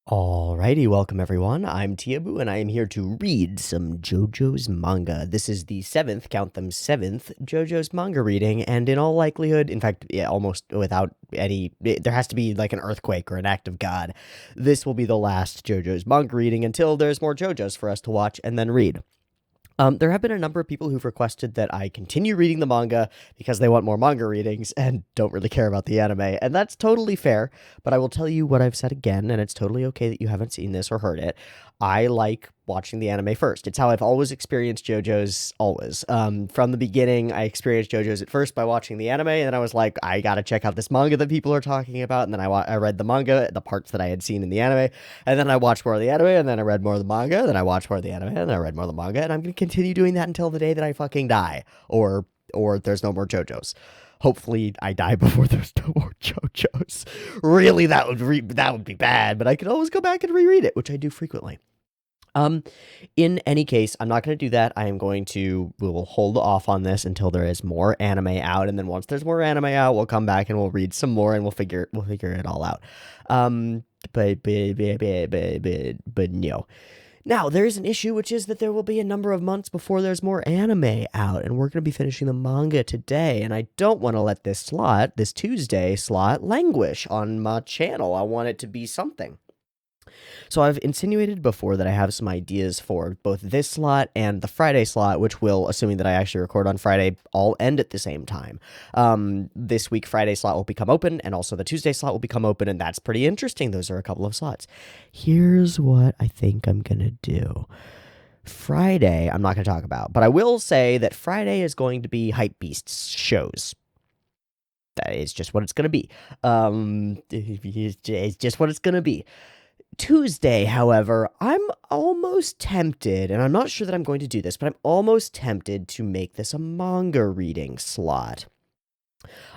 Alrighty, welcome everyone. I'm Teeaboo, and I am here to read some Jojo's manga. This is the seventh, count them seventh, Jojo's manga reading, and in all likelihood, in fact, yeah, almost without any, there has to be like an earthquake or an act of God. This will be the last Jojo's manga reading until there's more Jojo's for us to watch and then read. There have been a number of people who've requested that I continue reading the manga because they want more manga readings and don't really care about the anime, and that's totally fair, but I will tell you what I've said again, and it's totally okay that you haven't seen this or heard it. I like watching the anime first. It's how I've always experienced JoJo's, always. From the beginning, I experienced JoJo's at first by watching the anime, and then I was like, I gotta check out this manga that people are talking about, and then I read the manga, the parts that I had seen in the anime, and then I watched more of the anime, and then I read more of the manga, then I watched more of the anime, and then I read more of the manga, and I'm gonna continue doing that until the day that I fucking die, or there's no more JoJo's. Hopefully, I die before there's no more JoJo's. Really, that would be bad, but I could always go back and reread it, which I do frequently. In any case, I'm not going to do that. We will hold off on this until there is more anime out, and then once there's more anime out, we'll come back and we'll read some more, and we'll figure it all out. But no. Now, there is an issue, which is that there will be a number of months before there's more anime out, and we're going to be finishing the manga today, and I don't want to let this Tuesday slot, languish on my channel. I want it to be something. So I've insinuated before that I have some ideas for both this slot and the Friday slot, which will, assuming that I actually record on Friday, all end at the same time. This week, Friday slot will become open, and also the Tuesday slot will become open, and that's pretty interesting. Those are a couple of slots. Here's what I think I'm going to do. Friday, I'm not going to talk about, but I will say that Friday is going to be Hypebeast's shows. That is just what it's going to be. It's just what it's going to be. Tuesday, however, I'm almost tempted, and I'm not sure that I'm going to do this, but I'm almost tempted to make this a manga reading slot.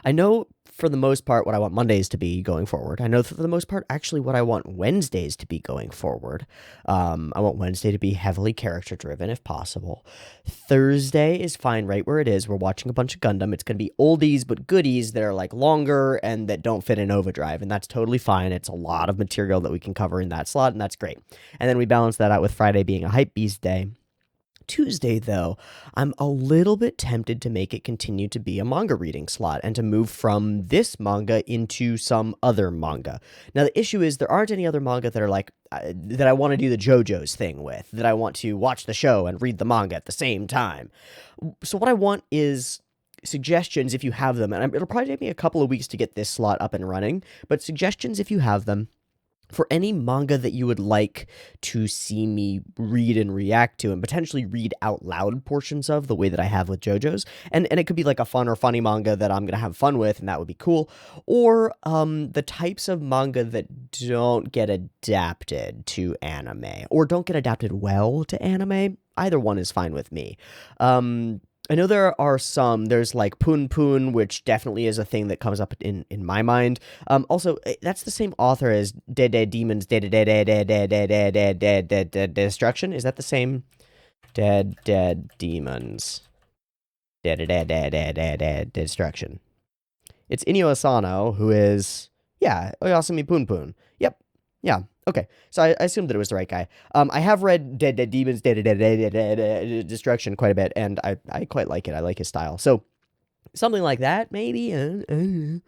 I know for the most part what I want Mondays to be going forward. I know for the most part actually what I want Wednesdays to be going forward. I want Wednesday to be heavily character driven if possible. Thursday is fine right where it is. We're watching a bunch of Gundam. It's going to be oldies but goodies that are like longer and that don't fit in OVAdrive, and that's totally fine. It's a lot of material that we can cover in that slot, and that's great. And then we balance that out with Friday being a Hypebeast day. Tuesday, though, I'm a little bit tempted to make it continue to be a manga reading slot and to move from this manga into some other manga. Now, the issue is there aren't any other manga that are like, that I want to do the JoJo's thing with, that I want to watch the show and read the manga at the same time. So what I want is suggestions if you have them, and it'll probably take me a couple of weeks to get this slot up and running, but suggestions if you have them for any manga that you would like to see me read and react to and potentially read out loud portions of the way that I have with JoJo's. And it could be like a fun or funny manga that I'm going to have fun with, and that would be cool. Or the types of manga that don't get adapted to anime or don't get adapted well to anime. Either one is fine with me. I know there are some, there's like Poon Poon, which definitely is a thing that comes up in my mind. Also, that's the same author as Dead Demons, Dead Destruction. Is that the same? Dead Demons, Dead Destruction. It's Inyo Asano, who is, yeah, Oyasumi Poon Poon. Yep, yeah. Okay, so I assumed that it was the right guy. I have read Dead Demons, Dead Destruction quite a bit, and I quite like it. I like his style. So something like that, maybe, or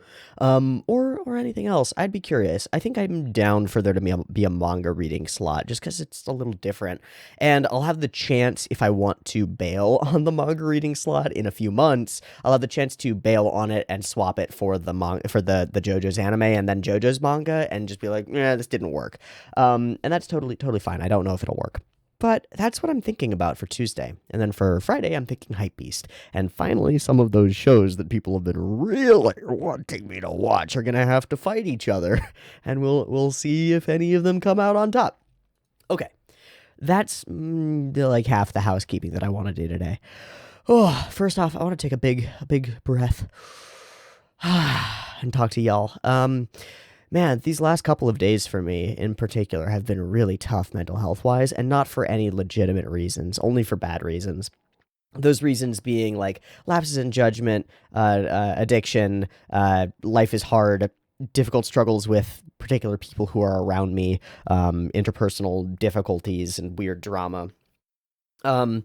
anything else. I'd be curious. I think I'm down for there to be a manga reading slot, just because it's a little different, and I'll have the chance if I want to bail on the manga reading slot in a few months. I'll have the chance to bail on it and swap it for the JoJo's anime and then JoJo's manga, and just be like, yeah, this didn't work. And that's totally fine. I don't know if it'll work. But that's what I'm thinking about for Tuesday. And then for Friday, I'm thinking Hypebeast. And finally, some of those shows that people have been really wanting me to watch are going to have to fight each other. And we'll see if any of them come out on top. Okay. That's like half the housekeeping that I want to do today. Oh, first off, I want to take a big breath and talk to y'all. Man, these last couple of days for me, in particular, have been really tough mental health-wise, and not for any legitimate reasons, only for bad reasons. Those reasons being, like, lapses in judgment, addiction, life is hard, difficult struggles with particular people who are around me, interpersonal difficulties and weird drama. Um,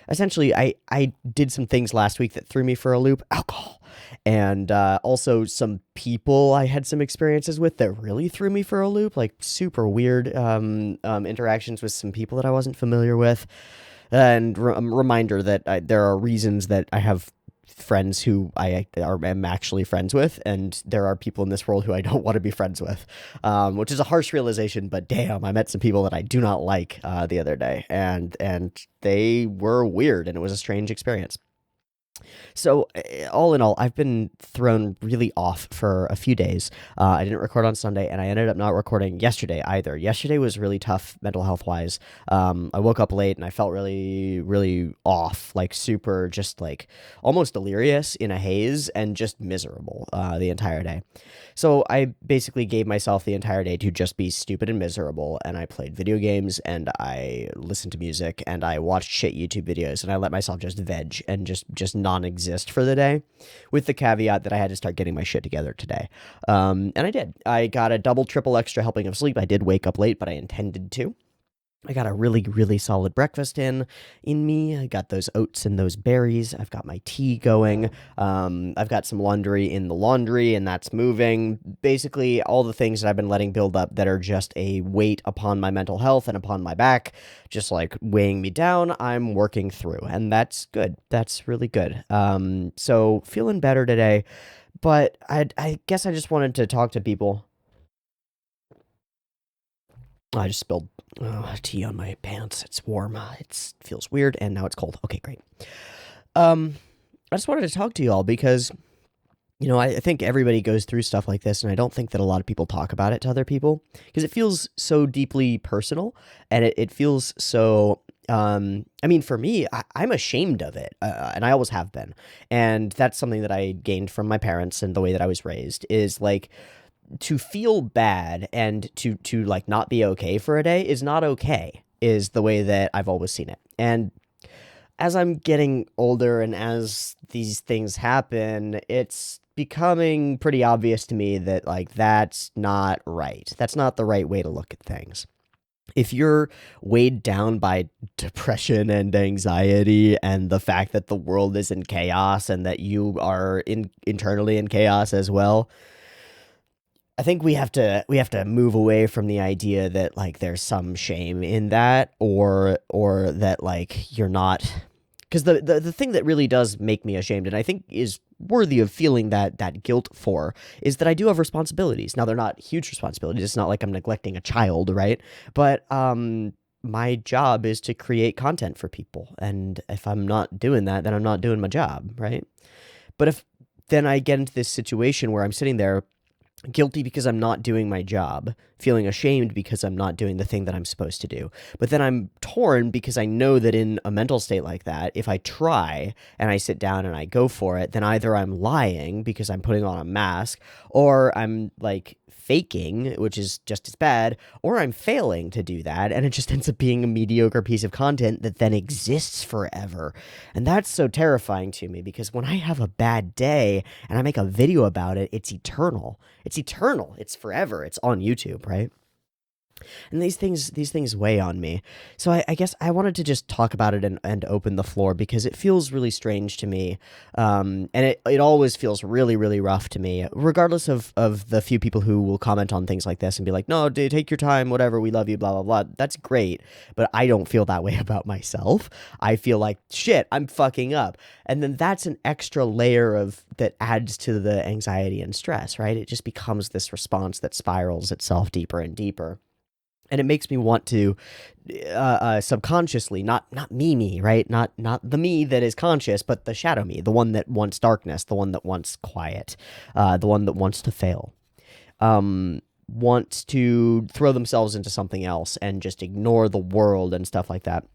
Essentially, I did some things last week that threw me for a loop. Alcohol, and also some people I had some experiences with that really threw me for a loop. Like super weird interactions with some people that I wasn't familiar with, and reminder that there are reasons that I have friends who am actually friends with, and there are people in this world who I don't want to be friends with, which is a harsh realization. But damn, I met some people that I do not like the other day, and they were weird, and it was a strange experience. So, all in all, I've been thrown really off for a few days. I didn't record on Sunday, and I ended up not recording yesterday either. Yesterday was really tough mental health wise. I woke up late and I felt really, really off, like super, just like almost delirious in a haze and just miserable the entire day. So I basically gave myself the entire day to just be stupid and miserable, and I played video games, and I listened to music, and I watched shit YouTube videos, and I let myself just veg and just non-exist for the day, with the caveat that I had to start getting my shit together today. And I did. I got a double, triple extra helping of sleep. I did wake up late, but I intended to. I got a really, really solid breakfast in me. I got those oats and those berries. I've got my tea going. I've got some laundry in the laundry, and that's moving. Basically, all the things that I've been letting build up that are just a weight upon my mental health and upon my back, just like weighing me down, I'm working through, and that's good. That's really good. So feeling better today, but I guess I just wanted to talk to people. I just spilled tea on my pants. It's warm. It feels weird, and now it's cold. Okay, great. Um, I just wanted to talk to you all because, I think everybody goes through stuff like this, and I don't think that a lot of people talk about it to other people because it feels so deeply personal, and it feels so. I mean, for me, I'm ashamed of it, and I always have been, and that's something that I gained from my parents and the way that I was raised is like to feel bad and to like not be okay for a day is not okay is the way that I've always seen it. And as I'm getting older and as these things happen, it's becoming pretty obvious to me that like that's not right. That's not the right way to look at things. If you're weighed down by depression and anxiety and the fact that the world is in chaos and that you are internally in chaos as well, I think we have to move away from the idea that like there's some shame in that or that like you're not, because the thing that really does make me ashamed and I think is worthy of feeling that guilt for is that I do have responsibilities. Now they're not huge responsibilities. It's not like I'm neglecting a child, right? But my job is to create content for people, and if I'm not doing that, then I'm not doing my job, right? But if then I get into this situation where I'm sitting there guilty because I'm not doing my job, feeling ashamed because I'm not doing the thing that I'm supposed to do. But then I'm torn because I know that in a mental state like that, if I try and I sit down and I go for it, then either I'm lying because I'm putting on a mask, or I'm like faking, which is just as bad, or I'm failing to do that, and it just ends up being a mediocre piece of content that then exists forever. And that's so terrifying to me because when I have a bad day and I make a video about it, it's eternal. It's eternal. It's forever. It's on YouTube, right? And these things weigh on me. So I guess I wanted to just talk about it and open the floor because it feels really strange to me. And it always feels really, really rough to me, regardless of the few people who will comment on things like this and be like, no, dude, take your time, whatever, we love you, blah, blah, blah. That's great. But I don't feel that way about myself. I feel like, shit, I'm fucking up. And then that's an extra layer of that adds to the anxiety and stress, right? It just becomes this response that spirals itself deeper and deeper. And it makes me want to subconsciously, not me, right? Not the me that is conscious, but the shadow me, the one that wants darkness, the one that wants quiet, the one that wants to fail, wants to throw themselves into something else and just ignore the world and stuff like that.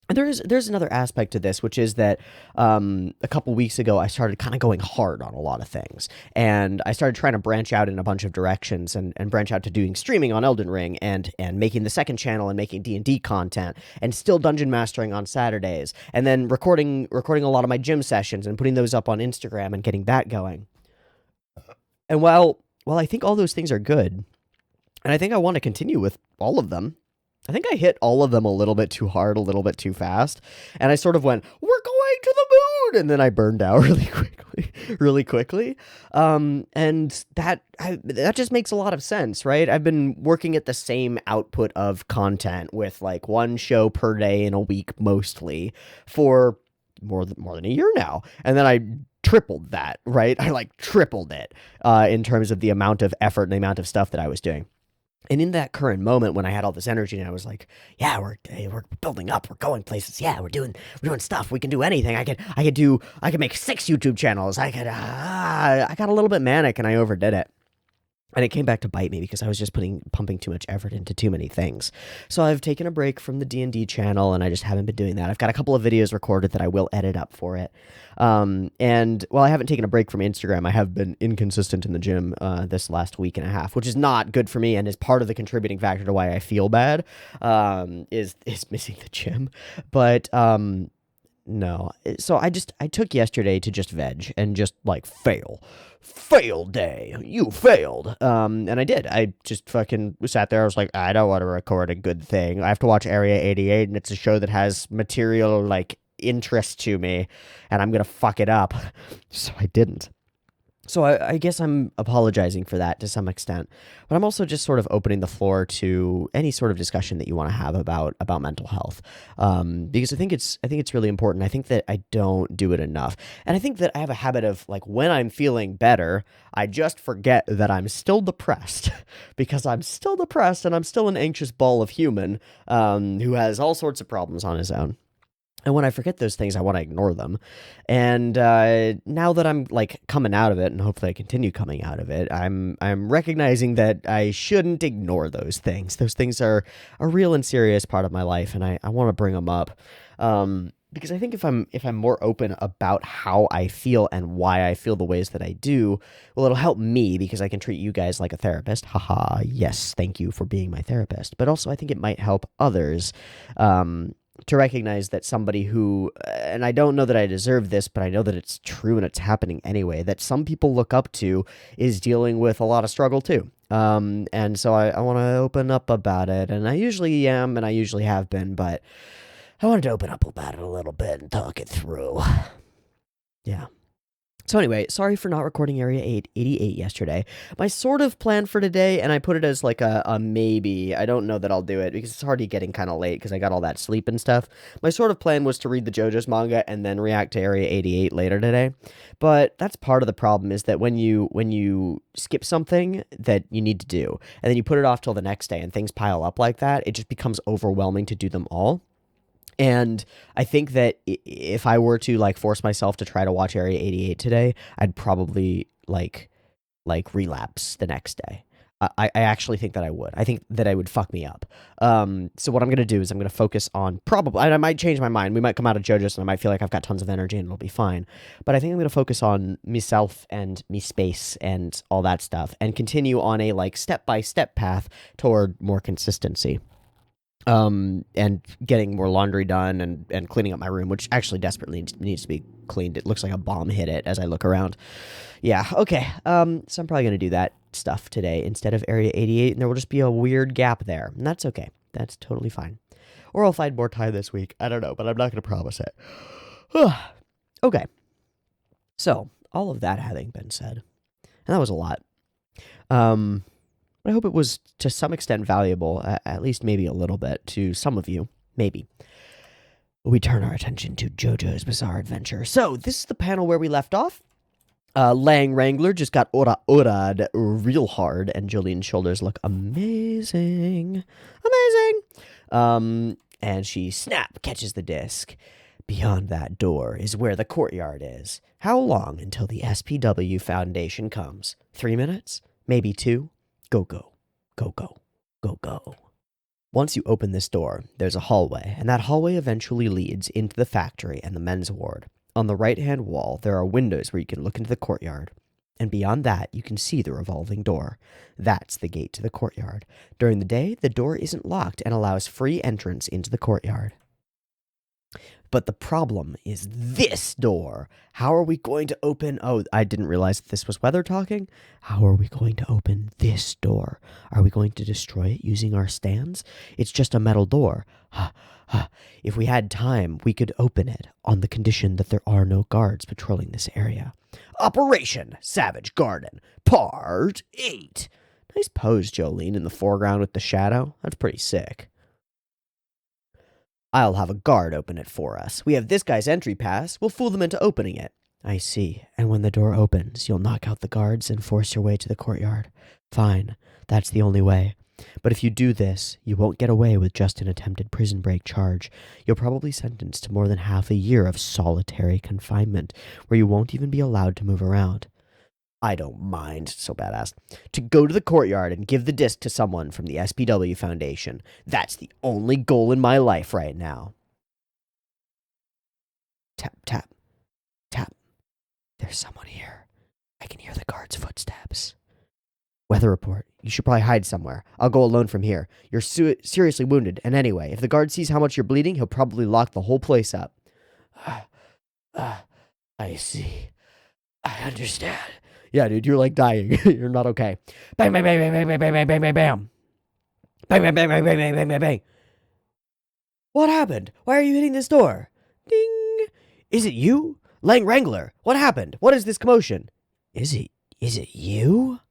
And there's another aspect to this, which is that a couple weeks ago, I started kind of going hard on a lot of things. And I started trying to branch out in a bunch of directions and branch out to doing streaming on Elden Ring and making the second channel and making D&D content and still dungeon mastering on Saturdays. And then recording a lot of my gym sessions and putting those up on Instagram and getting that going. And while while I think all those things are good, and I think I want to continue with all of them, I think I hit all of them a little bit too hard, a little bit too fast, and I sort of went, "We're going to the moon," and then I burned out really quickly. And that just makes a lot of sense, right? I've been working at the same output of content with like one show per day in a week, mostly, for more than a year now, and then I tripled that, right? I like tripled it in terms of the amount of effort and the amount of stuff that I was doing. And in that current moment when I had all this energy and I was like, yeah, we're building up, we're going places, yeah, we're doing stuff, we can do anything. I could make 6 YouTube channels. I got a little bit manic and I overdid it. And it came back to bite me because I was just pumping too much effort into too many things. So I've taken a break from the D&D channel, and I just haven't been doing that. I've got a couple of videos recorded that I will edit up for it. And while I haven't taken a break from Instagram, I have been inconsistent in the gym this last week and a half, which is not good for me and is part of the contributing factor to why I feel bad, is missing the gym. But no. So I took yesterday to just veg and just like fail day. You failed. And I did. I just fucking sat there. I was like, I don't want to record a good thing. I have to watch Area 88, and it's a show that has material like interest to me, and I'm gonna fuck it up. So I didn't. So I guess I'm apologizing for that to some extent, but I'm also just sort of opening the floor to any sort of discussion that you want to have about mental health, because I think it's really important. I think that I don't do it enough, and I think that I have a habit of like when I'm feeling better, I just forget that I'm still depressed, because I'm still depressed and I'm still an anxious ball of human who has all sorts of problems on his own. And when I forget those things, I want to ignore them. And now that I'm like coming out of it, and hopefully I continue coming out of it, I'm recognizing that I shouldn't ignore those things. Those things are a real and serious part of my life, and I want to bring them up. Because I think if I'm more open about how I feel and why I feel the ways that I do, well, it'll help me because I can treat you guys like a therapist. Haha, yes, thank you for being my therapist. But also I think it might help others. To recognize that somebody who, and I don't know that I deserve this, but I know that it's true and it's happening anyway, that some people look up to is dealing with a lot of struggle too. And so I want to open up about it, and I usually am, and I usually have been, but I wanted to open up about it a little bit and talk it through. Yeah. So anyway, sorry for not recording Area 88 yesterday. My sort of plan for today, and I put it as like a maybe, I don't know that I'll do it because it's already getting kind of late because I got all that sleep and stuff. My sort of plan was to read the Jojo's manga and then react to Area 88 later today. But that's part of the problem, is that when you skip something that you need to do, and then you put it off till the next day and things pile up like that, it just becomes overwhelming to do them all. And I think that if I were to like force myself to try to watch Area 88 today, I'd probably like relapse the next day. I actually think that I would. I think that I would fuck me up. So what I'm going to do is I'm going to focus on probably, and I might change my mind. We might come out of JoJo's and I might feel like I've got tons of energy and it'll be fine. But I think I'm going to focus on myself and me space and all that stuff, and continue on a like step-by-step path toward more consistency. And getting more laundry done and cleaning up my room, which actually desperately needs to be cleaned. It looks like a bomb hit it as I look around. Yeah, okay. So I'm probably going to do that stuff today instead of Area 88, and there will just be a weird gap there, and that's okay. That's totally fine. Or I'll find more time this week. I don't know, but I'm not going to promise it. Okay. So, all of that having been said, and that was a lot. But I hope it was to some extent valuable, at least maybe a little bit, to some of you. Maybe. We turn our attention to JoJo's Bizarre Adventure. So, this is the panel where we left off. Lang Wrangler just got ora'd real hard, and Joleen's shoulders look amazing. Amazing! And she, snap, catches the disc. Beyond that door is where the courtyard is. How long until the SPW Foundation comes? 3 minutes? Maybe 2? Go, go, go, go, go, go. Once you open this door, there's a hallway, and that hallway eventually leads into the factory and the men's ward. On the right-hand wall, there are windows where you can look into the courtyard, and beyond that, you can see the revolving door. That's the gate to the courtyard. During the day, the door isn't locked and allows free entrance into the courtyard. But the problem is this door. How are we going to open... Oh, I didn't realize that this was weather talking. How are we going to open this door? Are we going to destroy it using our stands? It's just a metal door. If we had time, we could open it on the condition that there are no guards patrolling this area. Operation Savage Garden, Part 8. Nice pose, Jolene, in the foreground with the shadow. That's pretty sick. I'll have a guard open it for us. We have this guy's entry pass. We'll fool them into opening it. I see. And when the door opens, you'll knock out the guards and force your way to the courtyard. Fine. That's the only way. But if you do this, you won't get away with just an attempted prison break charge. You'll probably sentenced to more than half a year of solitary confinement, where you won't even be allowed to move around. I don't mind, so badass, to go to the courtyard and give the disc to someone from the SPW Foundation. That's the only goal in my life right now. Tap, tap, tap. There's someone here. I can hear the guard's footsteps. Weather report. You should probably hide somewhere. I'll go alone from here. You're seriously wounded, and anyway, if the guard sees how much you're bleeding, he'll probably lock the whole place up. I see. I understand. Yeah, dude, you're like dying. You're not okay. Bang, bang, bang, bang, bang, bang, bang, bang, bang, bang. Bang, bang, bang, bang, bang, bang, bang, bang, bang. What happened? Why are you hitting this door? Ding. Is it you? Lang Wrangler. What happened? What is this commotion? Is it you?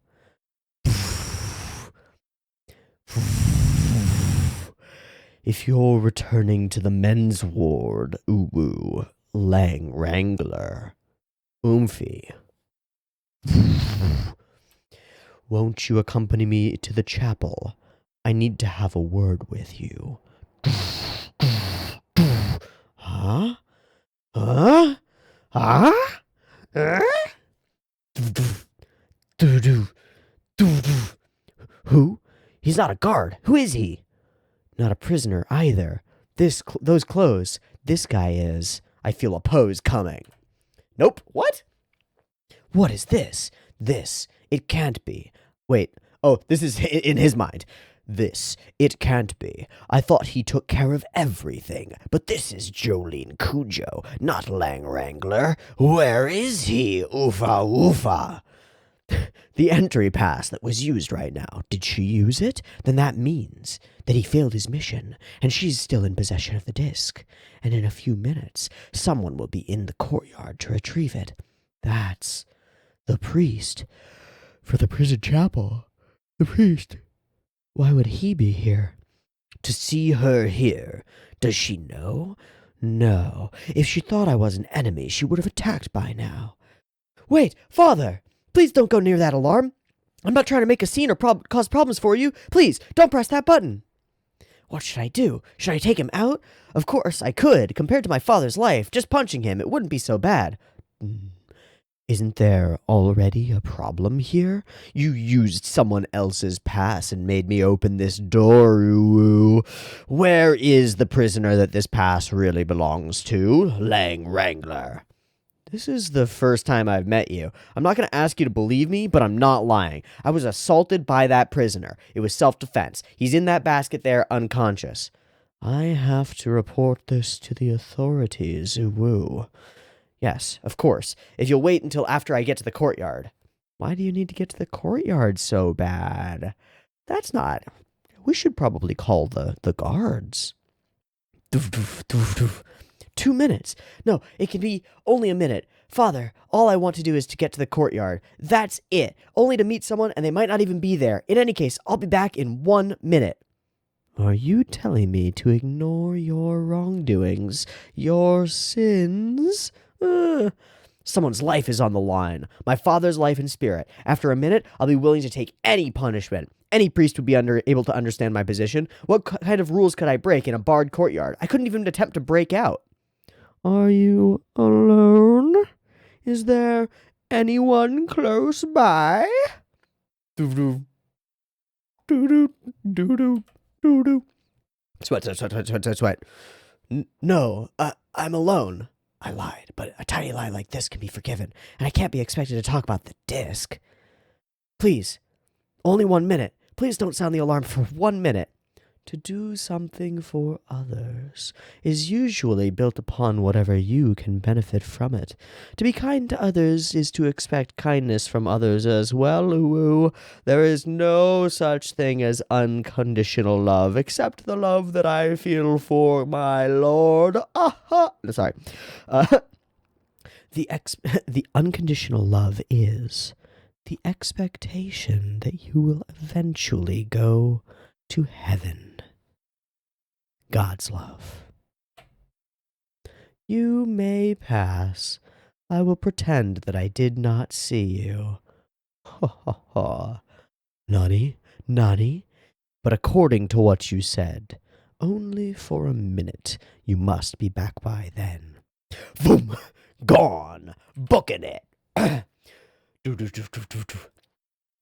If you're returning to the men's ward, Uwu, Lang Wrangler, Oomphy. Won't you accompany me to the chapel? I need to have a word with you. Huh? Huh? Huh? Who? He's not a guard. Who is he? Not a prisoner either. Those clothes. This guy is. I feel a pose coming. Nope. What? What is this? This. It can't be. Wait. Oh, this is in his mind. This. It can't be. I thought he took care of everything. But this is Jolene Cujo, not Lang Wrangler. Where is he? Oofa oofa. The entry pass that was used right now. Did she use it? Then that means that he failed his mission, and she's still in possession of the disc. And in a few minutes, someone will be in the courtyard to retrieve it. That's the priest. For the prison chapel. The priest. Why would he be here? To see her here. Does she know? No. If she thought I was an enemy, she would have attacked by now. Wait, Father! Please don't go near that alarm. I'm not trying to make a scene or cause problems for you. Please, don't press that button. What should I do? Should I take him out? Of course, I could. Compared to my father's life, just punching him, it wouldn't be so bad. Isn't there already a problem here? You used someone else's pass and made me open this door, Uwu. Where is the prisoner that this pass really belongs to? Lang Wrangler. This is the first time I've met you. I'm not going to ask you to believe me, but I'm not lying. I was assaulted by that prisoner. It was self-defense. He's in that basket there, unconscious. I have to report this to the authorities, Uwu. Yes, of course. If you'll wait until after I get to the courtyard. Why do you need to get to the courtyard so bad? That's not... We should probably call the guards. 2 minutes. No, it can be only a minute. Father, all I want to do is to get to the courtyard. That's it. Only to meet someone, and they might not even be there. In any case, I'll be back in 1 minute. Are you telling me to ignore your wrongdoings, your sins? Someone's life is on the line. My father's life and spirit. After a minute, I'll be willing to take any punishment. Any priest would be able to understand my position. What kind of rules could I break in a barred courtyard? I couldn't even attempt to break out. Are you alone? Is there anyone close by? Doo-doo. Doo-doo. Doo-doo. Doo-doo. Sweat. No, I'm alone. I lied, but a tiny lie like this can be forgiven, and I can't be expected to talk about the disc. Please, only 1 minute. Please don't sound the alarm for 1 minute. To do something for others is usually built upon whatever you can benefit from it. To be kind to others is to expect kindness from others as well, Uwu. There is no such thing as unconditional love, except the love that I feel for my lord. Sorry. The unconditional love is the expectation that you will eventually go to heaven. God's love. You may pass. I will pretend that I did not see you. Ha ha ha. Nani? But according to what you said, only for a minute. You must be back by then. Boom! Gone! Booking it!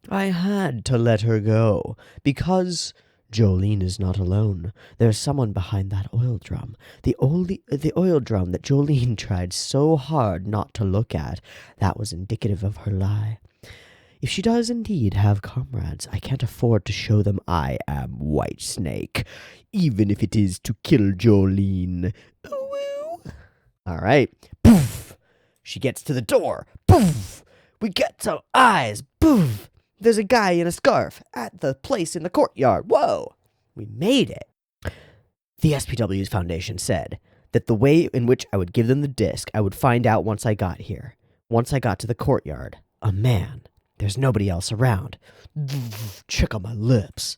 I had to let her go, because Jolene is not alone. There's someone behind that oil drum. The oil drum that Jolene tried so hard not to look at. That was indicative of her lie. If she does indeed have comrades, I can't afford to show them I am White Snake, even if it is to kill Jolene. Ooh. All right. Poof! She gets to the door. Poof! We get some eyes. Poof! There's a guy in a scarf at the place in the courtyard. Whoa! We made it. The SPW's Foundation said that the way in which I would give them the disc, I would find out once I got here. Once I got to the courtyard. A man. There's nobody else around. Check on my lips.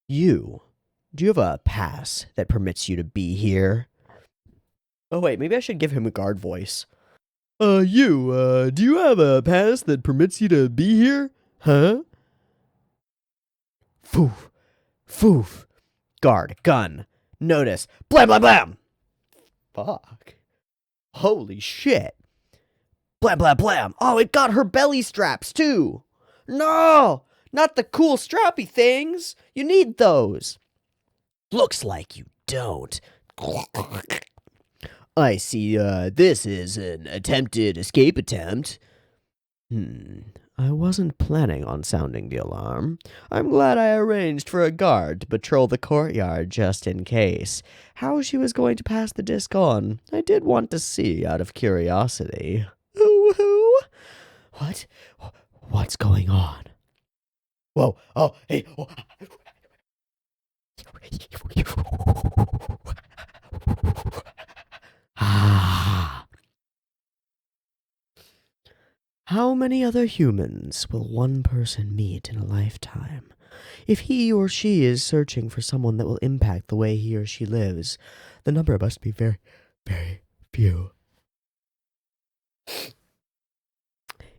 Do you have a pass that permits you to be here? Oh, wait, maybe I should give him a guard voice. Do you have a pass that permits you to be here? Huh? Foof. Foof. Guard. Gun. Notice. Blam, blam, blam. Fuck. Holy shit. Blam, blam, blam. Oh, it got her belly straps, too. No! Not the cool strappy things. You need those. Looks like you don't. I see, this is an attempted escape attempt. I wasn't planning on sounding the alarm. I'm glad I arranged for a guard to patrol the courtyard just in case. How she was going to pass the disc on, I did want to see out of curiosity. Ooh. What? What's going on? Whoa. Oh, hey. Oh. How many other humans will one person meet in a lifetime? If he or she is searching for someone that will impact the way he or she lives, the number must be very, very few.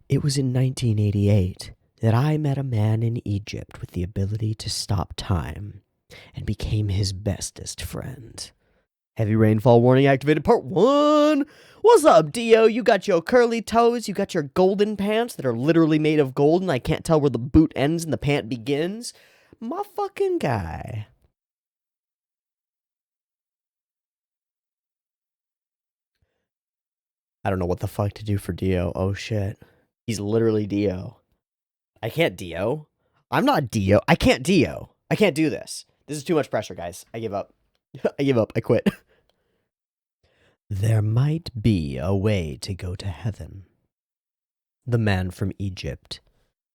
It was in 1988 that I met a man in Egypt with the ability to stop time and became his bestest friend. Heavy rainfall warning activated, part 1. What's up, Dio? You got your curly toes, you got your golden pants that are literally made of gold, and I can't tell where the boot ends and the pant begins. My fucking guy. I don't know what the fuck to do for Dio. Oh, shit. He's literally Dio. I can't Dio. I'm not Dio. I can't Dio. I can't do this. This is too much pressure, guys. I give up. I give up. I quit. There might be a way to go to heaven. The man from Egypt.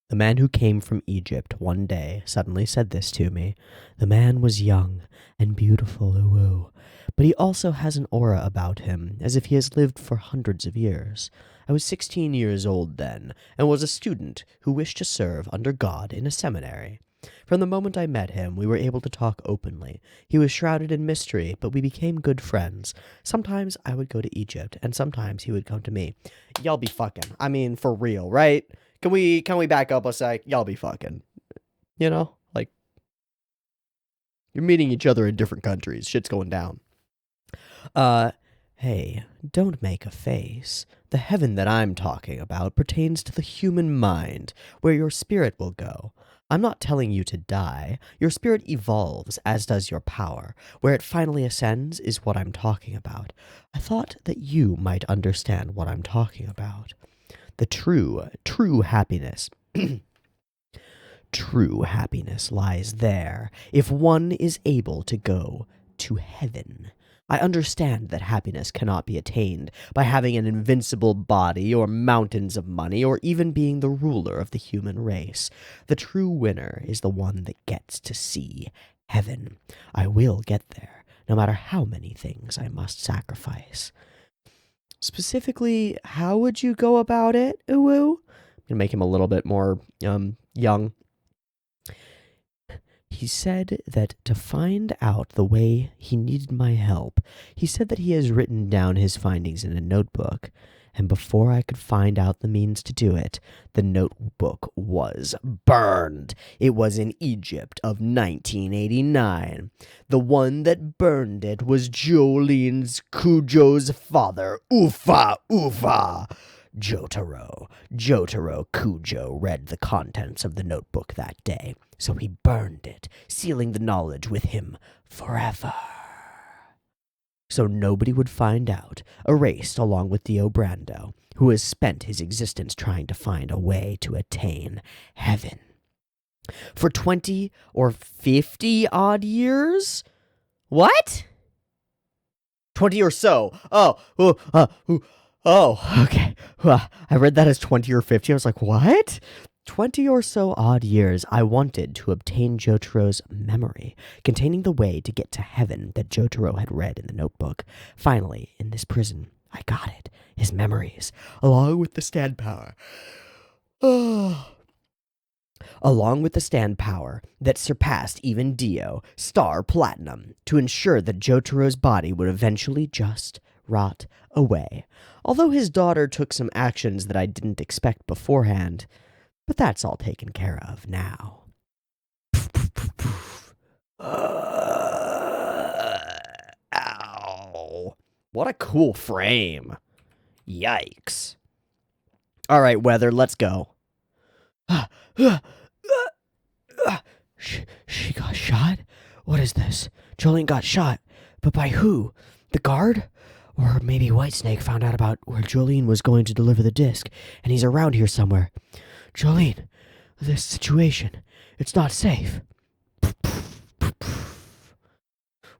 The man who came from Egypt one day suddenly said this to me. The man was young and beautiful, but he also has an aura about him, as if he has lived for hundreds of years. I was 16 years old then, and was a student who wished to serve under God in a seminary. From the moment I met him, we were able to talk openly. He was shrouded in mystery, but we became good friends. Sometimes I would go to Egypt, and sometimes he would come to me. Y'all be fucking. I mean, for real, right? Can we back up a sec? Y'all be fucking. You know? Like, you're meeting each other in different countries. Shit's going down. Hey, don't make a face. The heaven that I'm talking about pertains to the human mind, where your spirit will go. I'm not telling you to die. Your spirit evolves, as does your power. Where it finally ascends is what I'm talking about. I thought that you might understand what I'm talking about. The true happiness. true happiness lies there, if one is able to go to heaven. I understand that happiness cannot be attained by having an invincible body or mountains of money or even being the ruler of the human race. The true winner is the one that gets to see heaven. I will get there, no matter how many things I must sacrifice. Specifically, how would you go about it, Uwu? I'm gonna make him a little bit more young. He said that to find out the way he needed my help, he said that he has written down his findings in a notebook, and before I could find out the means to do it, the notebook was burned. It was in Egypt of 1989. The one that burned it was Jolene's Kujo's father, Ufa. Jotaro Kujo read the contents of the notebook that day, so he burned it, sealing the knowledge with him forever. So nobody would find out, erased along with Dio Brando, who has spent his existence trying to find a way to attain heaven. For 20 or 50 odd years? What? 20 or so. Oh, okay. I read that as 20 or 50. I was like, what? 20 or so odd years, I wanted to obtain Jotaro's memory, containing the way to get to heaven that Jotaro had read in the notebook. Finally, in this prison, I got it. His memories, along with the stand power. Along with the stand power that surpassed even Dio, Star Platinum, to ensure that Jotaro's body would eventually just rot away. Although his daughter took some actions that I didn't expect beforehand, but that's all taken care of now. Ow. What a cool frame. Yikes. All right, Weather, let's go. She got shot? What is this? Jolene got shot, but by who? The guard? Or maybe Whitesnake found out about where Jolene was going to deliver the disc, and he's around here somewhere. Jolene, this situation, it's not safe.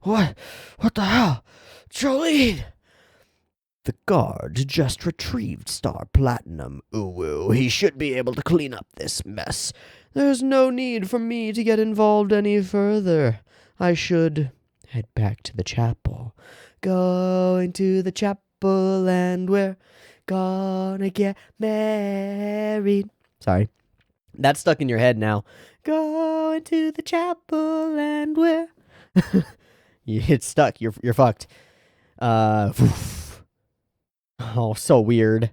What the hell? Jolene! The guard just retrieved Star Platinum, Uwu. He should be able to clean up this mess. There's no need for me to get involved any further. I should head back to the chapel. Going to the chapel and we're gonna get married. Sorry. That's stuck in your head now. Going to the chapel and we're... It's stuck. You're fucked. Oh, so weird.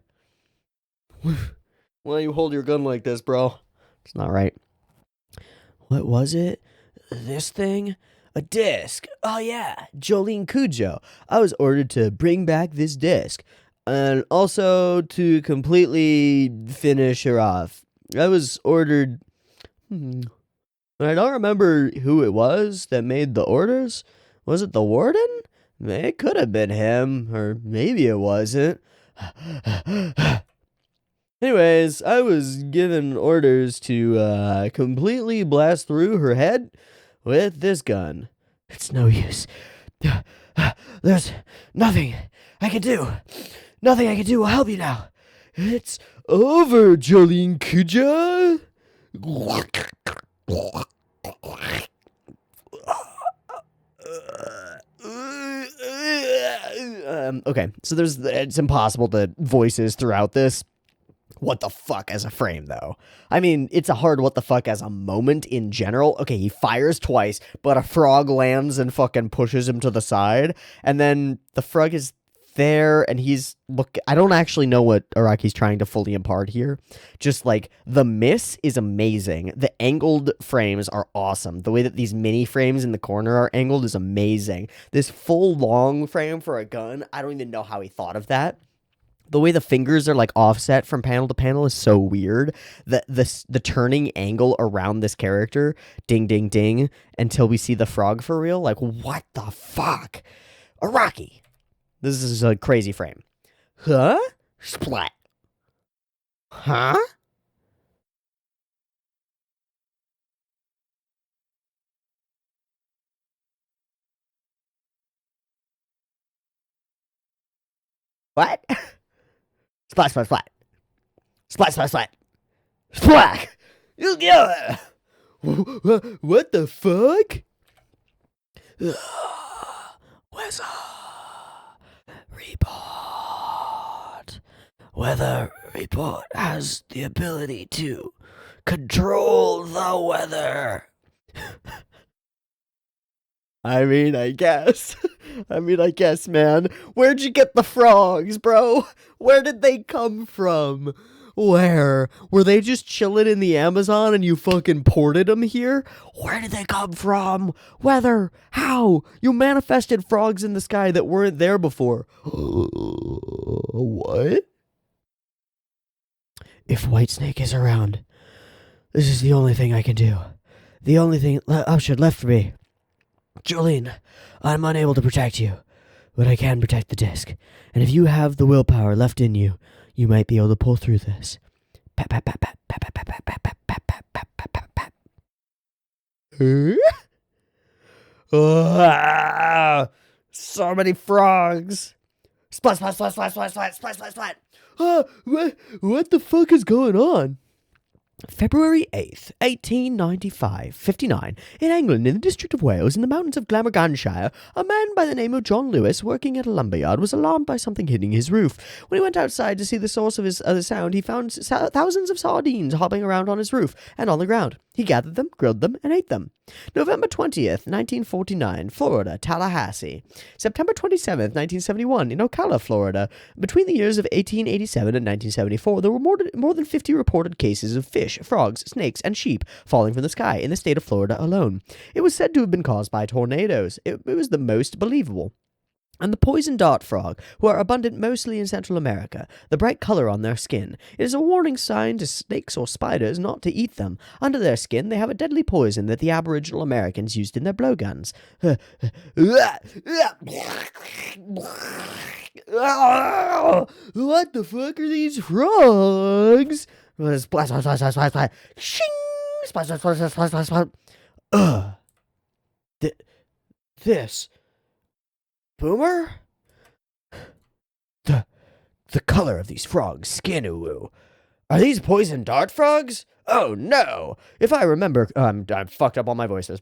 Why you hold your gun like this, bro? It's not right. What was it? This thing? A disc. Oh yeah, Jolene Kujo. I was ordered to bring back this disc. And also to completely finish her off. I was ordered... I don't remember who it was that made the orders. Was it the warden? It could have been him, or maybe it wasn't. Anyways, I was given orders to completely blast through her head with this gun. It's no use. There's nothing I can do. Nothing I can do will help you now. It's over, Jolene Kujo. Okay, so it's impossible to voices throughout this. What the fuck as a frame, though? I mean, it's a hard what the fuck as a moment in general. Okay, he fires twice, but a frog lands and fucking pushes him to the side. And then the frog is there, and I don't actually know what Araki's trying to fully impart here. Just, like, the miss is amazing. The angled frames are awesome. The way that these mini frames in the corner are angled is amazing. This full long frame for a gun, I don't even know how he thought of that. The way the fingers are, like, offset from panel to panel is so weird. The turning angle around this character, ding, ding, ding, until we see the frog for real. Like, what the fuck? Araki! This is a crazy frame. Huh? Splat. Huh? What? Splat, splat, splat. Splat, splat, splat. Splat! What the fuck? Weather report. Weather report has the ability to control the weather. I guess. I guess, man. Where'd you get the frogs, bro? Where did they come from? Where? Were they just chilling in the Amazon and you fucking ported them here? Where did they come from? Weather? How? You manifested frogs in the sky that weren't there before. What? If Whitesnake is around, this is the only thing I can do. The only thing option left for me. Jolene, I'm unable to protect you, but I can protect the disc. And if you have the willpower left in you, you might be able to pull through this. Pat, pat, pat, pat, pat, pat, pat, pat, pat, pat, pat, pat, pat, pat, pat, pat. So many frogs. Splat, splat, splat, splat, splat, splat, splat, splat, splat. What the fuck is going on? February 8th, 1895, 59, in England, in the District of Wales, in the mountains of Glamorganshire, a man by the name of John Lewis, working at a lumberyard, was alarmed by something hitting his roof. When he went outside to see the source of the sound, he found thousands of sardines hopping around on his roof and on the ground. He gathered them, grilled them, and ate them. November 20th, 1949, Florida, Tallahassee. September 27th, 1971, in Ocala, Florida. Between the years of 1887 and 1974, there were more than 50 reported cases of fish, frogs, snakes, and sheep falling from the sky in the state of Florida alone. It was said to have been caused by tornadoes. It was the most believable. And the poison dart frog, who are abundant mostly in Central America, the bright color on their skin, it is a warning sign to snakes or spiders not to eat them. Under their skin, they have a deadly poison that the Aboriginal Americans used in their blowguns. What the fuck are these frogs? Splash, splash, splash, splash, splash, shing! Splash, splash, splash, splash, splash, splash. This. Boomer? The color of these frogs' skin, ooh. Are these poison dart frogs? Oh no! If I remember, I'm fucked up on my voices.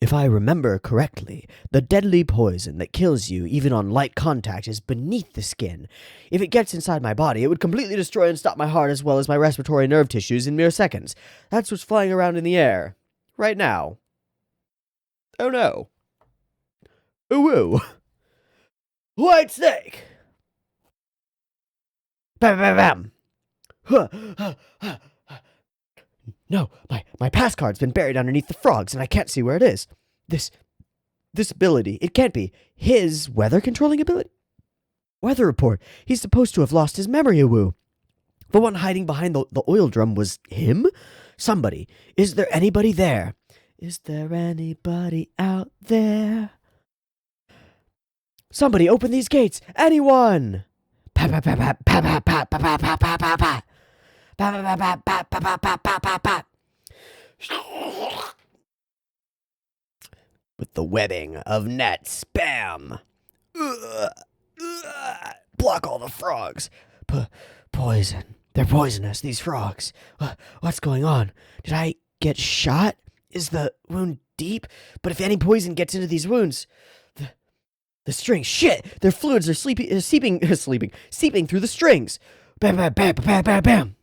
If I remember correctly, the deadly poison that kills you even on light contact is beneath the skin. If it gets inside my body, it would completely destroy and stop my heart as well as my respiratory nerve tissues in mere seconds. That's what's flying around in the air. Right now. Oh no. Ooh. White snake! Bam, bam, bam! No, my pass card's been buried underneath the frogs, and I can't see where it is. This ability, it can't be his weather controlling ability. Weather report. He's supposed to have lost his memory, woo. The one hiding behind the oil drum was him? Somebody. Is there anybody there? Is there anybody out there? Somebody open these gates! Anyone! Pa pa pa pa pa pa pa pa pa pa pa pa pa. With the webbing of nets, bam! Block all the frogs. Poison. They're poisonous, these frogs. What's going on? Did I get shot? Is the wound deep? But if any poison gets into these wounds, the strings, shit! Their fluids are seeping through the strings. Bam, bam, bam, bam, bam, bam.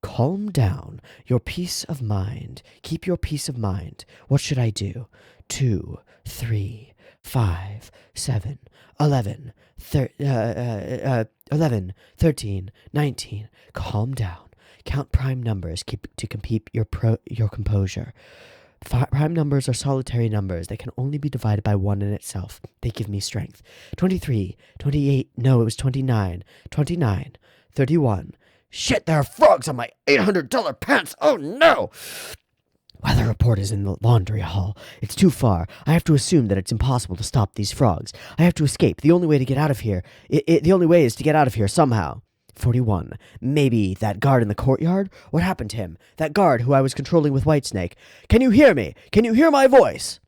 Calm down. Your peace of mind. Keep your peace of mind. What should I do? 2, 3, 5, 7, 11, 11, 13, 19. Calm down. Count prime numbers to keep your composure. Prime numbers are solitary numbers that can only be divided by 1 in itself. They give me strength. 23, 28, no, it was 29, 29, 31. Shit, there are frogs on my $800 pants. Oh no! Weather report is in the laundry hall. It's too far. I have to assume that it's impossible to stop these frogs. I have to escape. The only way to get out of here, the only way is to get out of here somehow. 41. Maybe that guard in the courtyard? What happened to him? That guard who I was controlling with Whitesnake. Can you hear me? Can you hear my voice?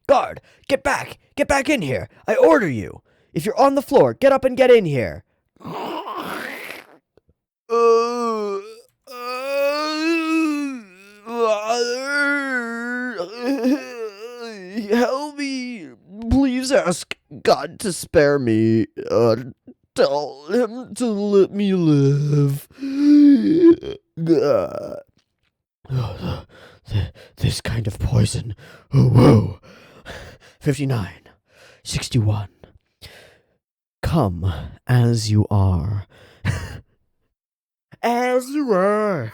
Guard, get back! Get back in here! I order you! If you're on the floor, get up and get in here. Help me. Please ask God to spare me. Tell him to let me live. This kind of poison. Whoa. 59. 61. Come as you are. As you are.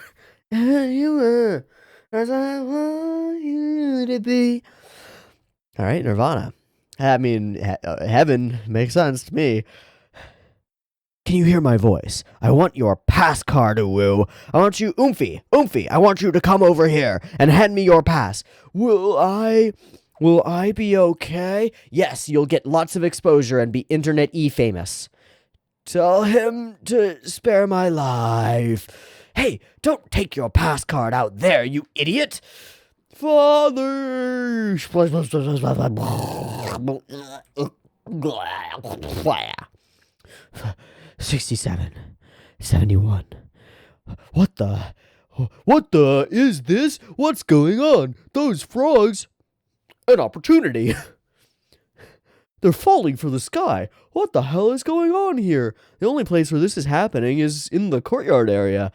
As you are. As I want you to be. All right, Nirvana. I mean, heaven makes sense to me. Can you hear my voice? I want your pass card, Uwu. I want you, Oomphy, I want you to come over here and hand me your pass. Will I be okay? Yes, you'll get lots of exposure and be internet famous. Tell him to spare my life. Hey, don't take your pass card out there, you idiot. Father. 67. 71. What the is this? What's going on? Those frogs. An opportunity. They're falling for the sky. What the hell is going on here? The only place where this is happening is in the courtyard area.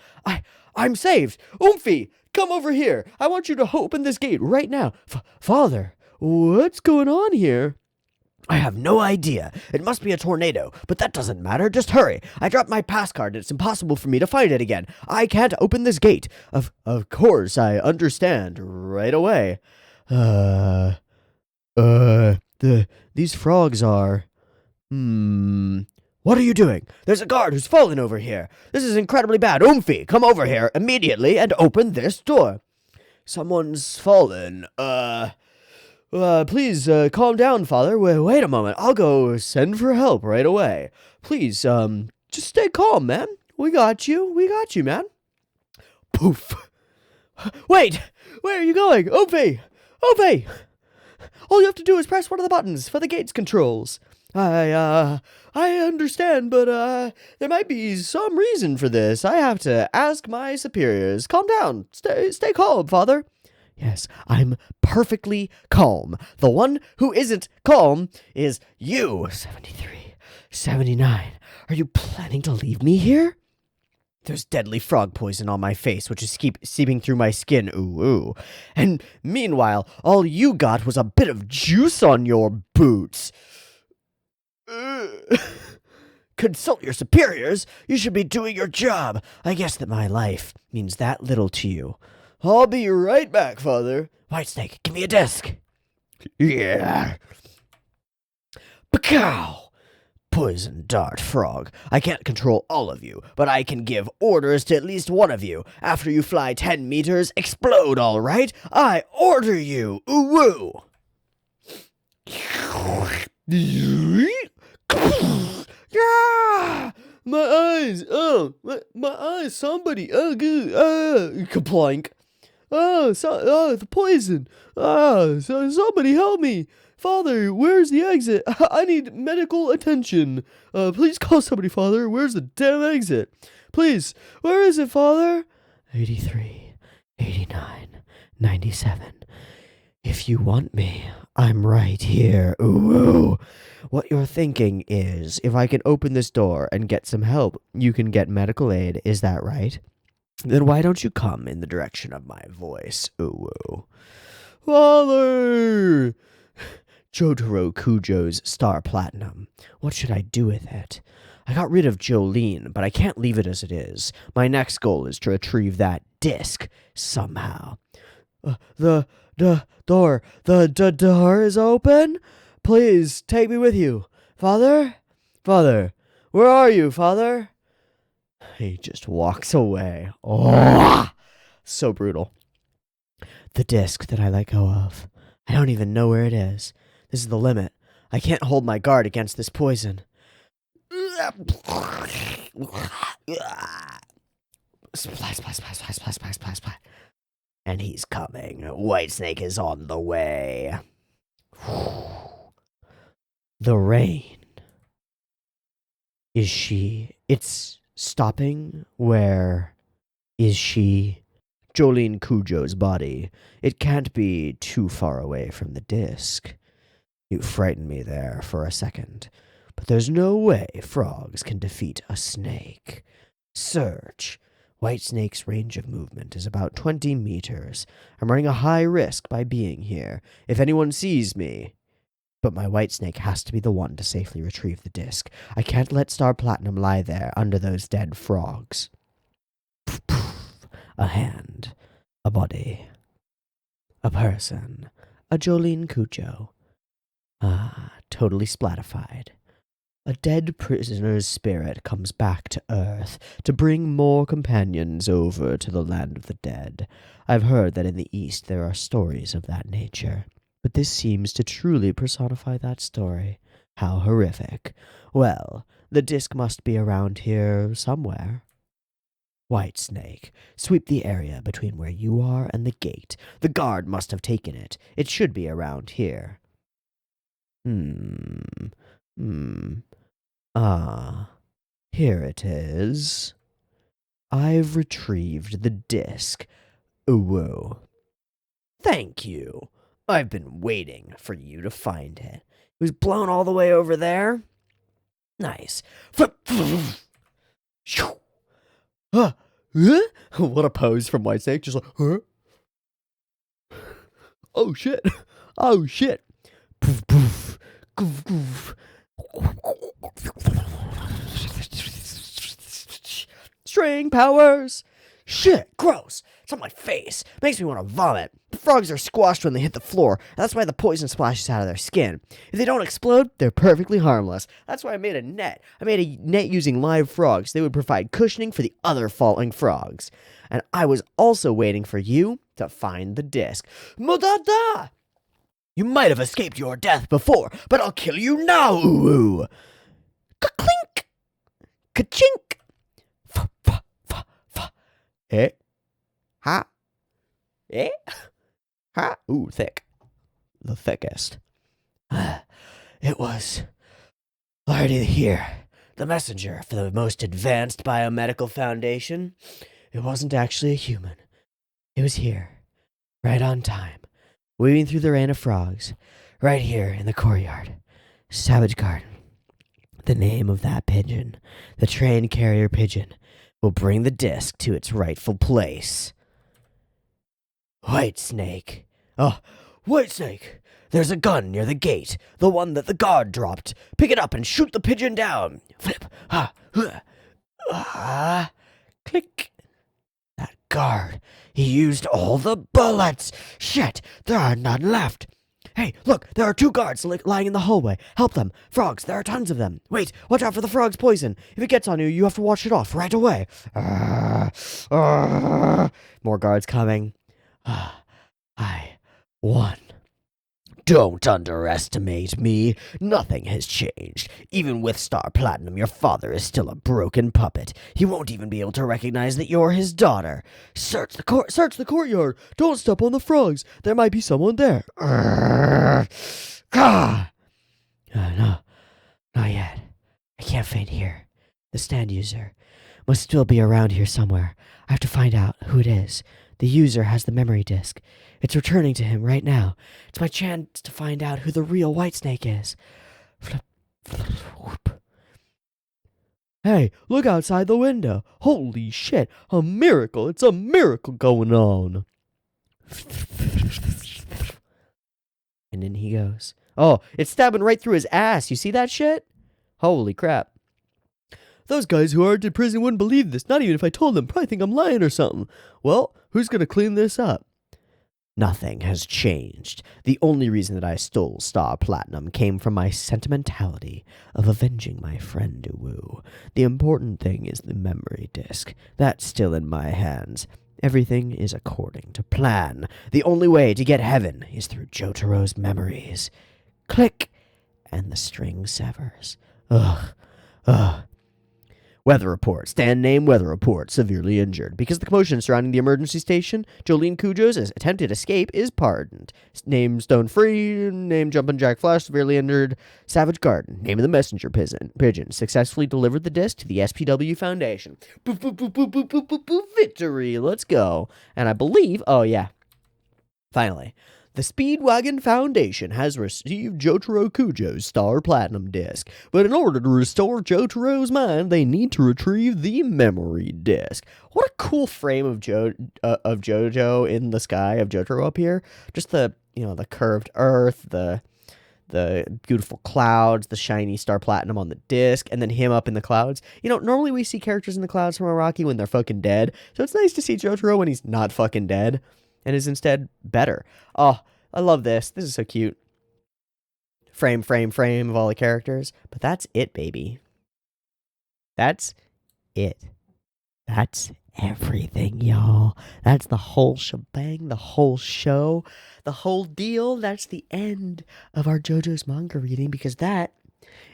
I'm saved. Oomphy, come over here. I want you to open this gate right now. Father, what's going on here? I have no idea. It must be a tornado, but that doesn't matter. Just hurry. I dropped my pass card and it's impossible for me to find it again. I can't open this gate. Of course, I understand right away. These frogs are... What are you doing? There's a guard who's fallen over here. This is incredibly bad. Oomphy, come over here immediately and open this door. Someone's fallen. Please, calm down, Father. Wait a moment. I'll go send for help right away. Please, just stay calm, man. We got you, man. Poof. Wait, where are you going? Oomphy! All you have to do is press one of the buttons for the gates controls. I understand, but, there might be some reason for this. I have to ask my superiors. Calm down. Stay calm, Father. Yes, I'm perfectly calm. The one who isn't calm is you. 73, 79. Are you planning to leave me here? There's deadly frog poison on my face, which is seeping through my skin. Ooh. And meanwhile, all you got was a bit of juice on your boots. Consult your superiors. You should be doing your job. I guess that my life means that little to you. I'll be right back, Father. Whitesnake, give me a disc. Yeah. Pacow! Poison dart frog. I can't control all of you, but I can give orders to at least one of you. After you fly 10 meters, explode, all right? I order you. Ooh-woo. Yeah! My eyes. Oh, my eyes. Somebody. Oh, good. Kaplank. The poison. Somebody help me. Father, where's the exit? I need medical attention. Please call somebody, Father. Where's the damn exit? Please, where is it, Father? 83, 89, 97. If you want me, I'm right here. Ooh. What you're thinking is, if I can open this door and get some help, you can get medical aid. Is that right? Then why don't you come in the direction of my voice? Ooh. Father! Jotaro Kujo's Star Platinum. What should I do with it? I got rid of Jolene, but I can't leave it as it is. My next goal is to retrieve that disc somehow. The door is open? Please, take me with you. Father? Father, where are you, Father? He just walks away. Oh, so brutal. The disc that I let go of. I don't even know where it is. This is the limit. I can't hold my guard against this poison. Splash, splash, splash, splash, splash, splash, splash, splash. And he's coming. Whitesnake is on the way. The rain Is she? It's stopping? Where is she? Jolene Cujo's body. It can't be too far away from the disc. You frightened me there for a second. But there's no way frogs can defeat a snake. Search. Whitesnake's range of movement is about 20 meters. I'm running a high risk by being here. If anyone sees me... But my Whitesnake has to be the one to safely retrieve the disc. I can't let Star Platinum lie there under those dead frogs. Poof, poof. A hand. A body. A person. A Jolene Cujo. Totally splatified. A dead prisoner's spirit comes back to Earth to bring more companions over to the land of the dead. I've heard that in the East there are stories of that nature, but this seems to truly personify that story. How horrific. Well, the disc must be around here somewhere. Whitesnake, sweep the area between where you are and the gate. The guard must have taken it. It should be around here. Here it is. I've retrieved the disc. Whoa. Thank you. I've been waiting for you to find it. It was blown all the way over there. Nice. What a pose from Whitesnake. Just like, huh? Oh shit. Oh shit. Poof, poof. Goof, goof. String powers. Shit, gross. It's on my face. Makes me want to vomit. The frogs are squashed when they hit the floor, and that's why the poison splashes out of their skin. If they don't explode, they're perfectly harmless. That's why I made a net. I made a net using live frogs. They would provide cushioning for the other falling frogs. And I was also waiting for you to find the disc. Modada! You might have escaped your death before, but I'll kill you now, ooh! Ka-clink! Ka-chink! Fa-fa-fa-fa. Eh? Ha? Eh? Ha? Ooh, thick. The thickest. It was already here. The messenger for the most advanced biomedical foundation. It wasn't actually a human. It was here. Right on time. Weaving through the rain of frogs. Right here in the courtyard. Savage Garden. The name of that pigeon, the train carrier pigeon, will bring the disc to its rightful place. Whitesnake. Oh, Whitesnake! There's a gun near the gate, the one that the guard dropped. Pick it up and shoot the pigeon down. Flip. Click. That guard. He used all the bullets. Shit, there are none left. Hey, look, there are 2 guards lying in the hallway. Help them. Frogs, there are tons of them. Wait, watch out for the frog's poison. If it gets on you, you have to wash it off right away. More guards coming. I won. Don't underestimate me. Nothing has changed. Even with Star Platinum, your father is still a broken puppet. He won't even be able to recognize that you're his daughter. Search the courtyard. Don't step on the frogs. There might be someone there. No, not yet. I can't faint here. The stand user must still be around here somewhere. I have to find out who it is. The user has the memory disk. It's returning to him right now. It's my chance to find out who the real Whitesnake is. Flip, flip, whoop. Hey, look outside the window. Holy shit, a miracle. It's a miracle going on. And in he goes. Oh, it's stabbing right through his ass. You see that shit? Holy crap. Those guys who aren't in prison wouldn't believe this, not even if I told them. Probably think I'm lying or something. Well, who's gonna clean this up? Nothing has changed. The only reason that I stole Star Platinum came from my sentimentality of avenging my friend Uwu. The important thing is the memory disk. That's still in my hands. Everything is according to plan. The only way to get heaven is through Jotaro's memories. Click, and the string severs. Ugh. Weather report. Stand name weather report. Severely injured. Because of the commotion surrounding the emergency station, Jolene Cujo's attempted escape is pardoned. Name Stone Free. Name Jumpin' Jack Flash. Severely injured. Savage Garden. Name of the messenger pigeon. Successfully delivered the disc to the SPW Foundation. Boop, boop, boop, boop, boop, boop, boop, boop. Victory. Let's go. And I believe, oh yeah, finally, the Speedwagon Foundation has received Jotaro Kujo's Star Platinum Disc, but in order to restore Jotaro's mind, they need to retrieve the Memory Disc. What a cool frame of Jojo in the sky, of Jotaro up here. Just the curved earth, the beautiful clouds, the shiny Star Platinum on the disc, and then him up in the clouds. Normally we see characters in the clouds from Araki when they're fucking dead, so it's nice to see Jotaro when he's not fucking dead and is instead better. Oh, I love this. This is so cute. Frame of all the characters. But that's it, baby. That's it. That's everything, y'all. That's the whole shebang, the whole show, the whole deal. That's the end of our JoJo's manga reading, because that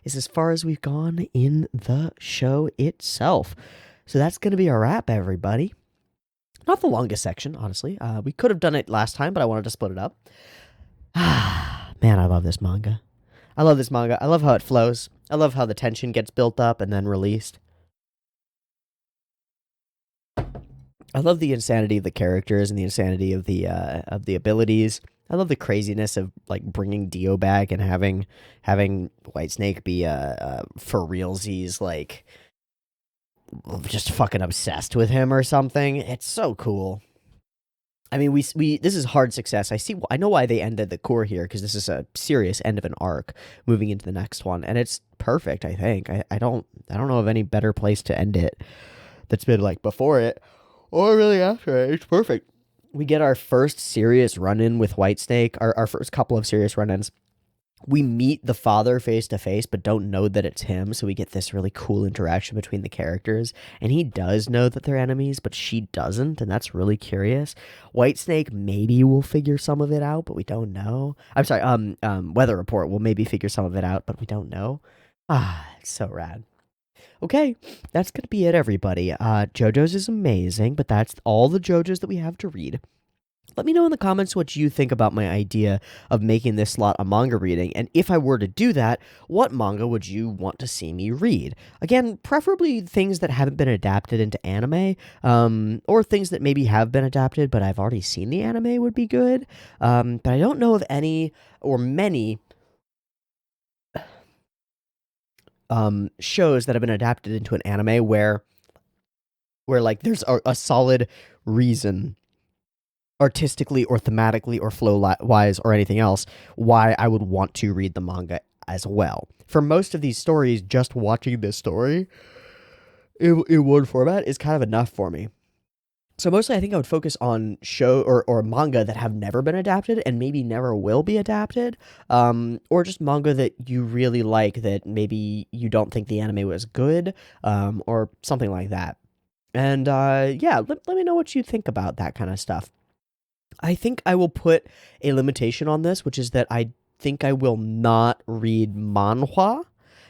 is as far as we've gone in the show itself. So that's going to be a wrap, everybody. Not the longest section, honestly. We could have done it last time, but I wanted to split it up. Man, I love this manga. I love how it flows. I love how the tension gets built up and then released. I love the insanity of the characters and the insanity of the abilities. I love the craziness of like bringing Dio back and having Whitesnake be for realsies, like just fucking obsessed with him or something. It's so cool. I mean, we this is hard success. I know why they ended the core here, because this is a serious end of an arc moving into the next one, and it's perfect. I think I don't know of any better place to end it that's been like before it or really after it. It's perfect. We get our first serious run-in with Whitesnake, our first couple of serious run-ins. We meet the father face to face, but don't know that it's him. So we get this really cool interaction between the characters. And he does know that they're enemies, but she doesn't. And that's really curious. Whitesnake maybe will figure some of it out, but we don't know. I'm sorry. Weather Report will maybe figure some of it out, but we don't know. It's so rad. Okay, that's going to be it, everybody. JoJo's is amazing, but that's all the JoJo's that we have to read. Let me know in the comments what you think about my idea of making this slot a manga reading, and if I were to do that, what manga would you want to see me read? Again, preferably things that haven't been adapted into anime, or things that maybe have been adapted, but I've already seen the anime would be good. But I don't know of any or many shows that have been adapted into an anime where like there's a solid reason, artistically or thematically or flow-wise or anything else, why I would want to read the manga as well. For most of these stories, just watching this story in one format is kind of enough for me. So mostly I think I would focus on show or manga that have never been adapted and maybe never will be adapted, or just manga that you really like that maybe you don't think the anime was good, or something like that. And yeah, let me know what you think about that kind of stuff. I think I will put a limitation on this, which is that I think I will not read manhwa,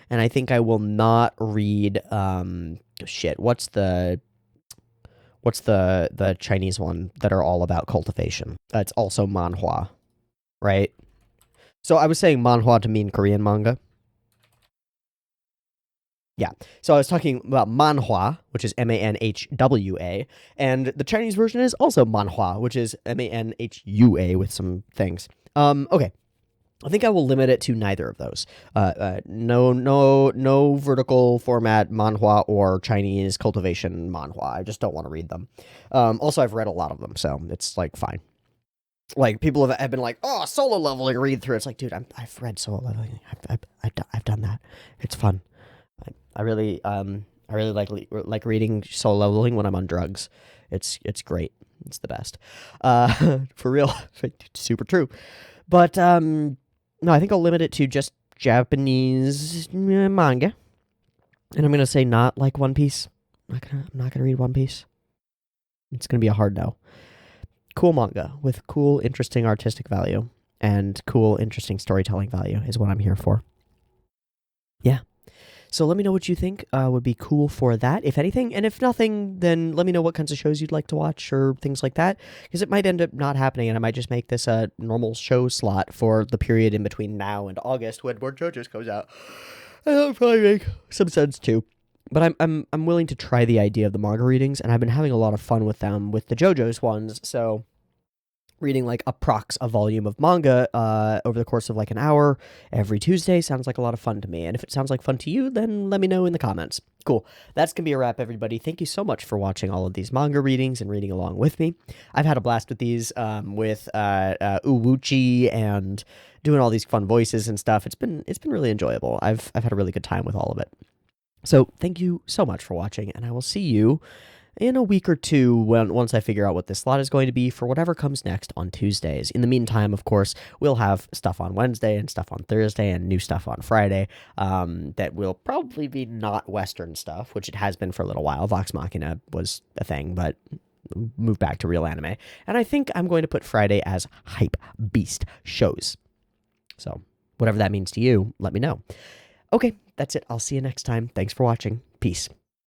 and I think I will not read what's the Chinese one that are all about cultivation? It's also manhwa, right? So I was saying manhwa to mean Korean manga. Yeah, so I was talking about manhwa, which is manhwa, and the Chinese version is also manhwa, which is manhua with some things. Okay, I think I will limit it to neither of those. No vertical format manhwa or Chinese cultivation manhwa. I just don't want to read them. Also, I've read a lot of them, so it's like fine. Like people have been like, oh, solo leveling read through. It's like, dude, I've read solo leveling. I've done that. It's fun. I really like reading solo leveling when I'm on drugs. It's great. It's the best. For real. Super true. But no, I think I'll limit it to just Japanese manga. And I'm gonna say not like One Piece. I'm not gonna read One Piece. It's gonna be a hard no. Cool manga with cool, interesting artistic value and cool, interesting storytelling value is what I'm here for. Yeah. So let me know what you think would be cool for that, if anything. And if nothing, then let me know what kinds of shows you'd like to watch or things like that, because it might end up not happening, and I might just make this a normal show slot for the period in between now and August when more JoJo's comes out. And that'll probably make some sense too. But I'm willing to try the idea of the manga readings, and I've been having a lot of fun with them with the JoJo's ones. So reading like a volume of manga over the course of like an hour every Tuesday sounds like a lot of fun to me. And if it sounds like fun to you, then let me know in the comments. Cool. That's going to be a wrap, everybody. Thank you so much for watching all of these manga readings and reading along with me. I've had a blast with these with Uwuchi and doing all these fun voices and stuff. It's been really enjoyable. I've had a really good time with all of it. So thank you so much for watching, and I will see you in a week or two once I figure out what this slot is going to be for whatever comes next on Tuesdays. In the meantime, of course, we'll have stuff on Wednesday and stuff on Thursday and new stuff on Friday that will probably be not Western stuff, which it has been for a little while. Vox Machina was a thing, but moved back to real anime. And I think I'm going to put Friday as Hype Beast shows. So whatever that means to you, let me know. Okay, that's it. I'll see you next time. Thanks for watching. Peace.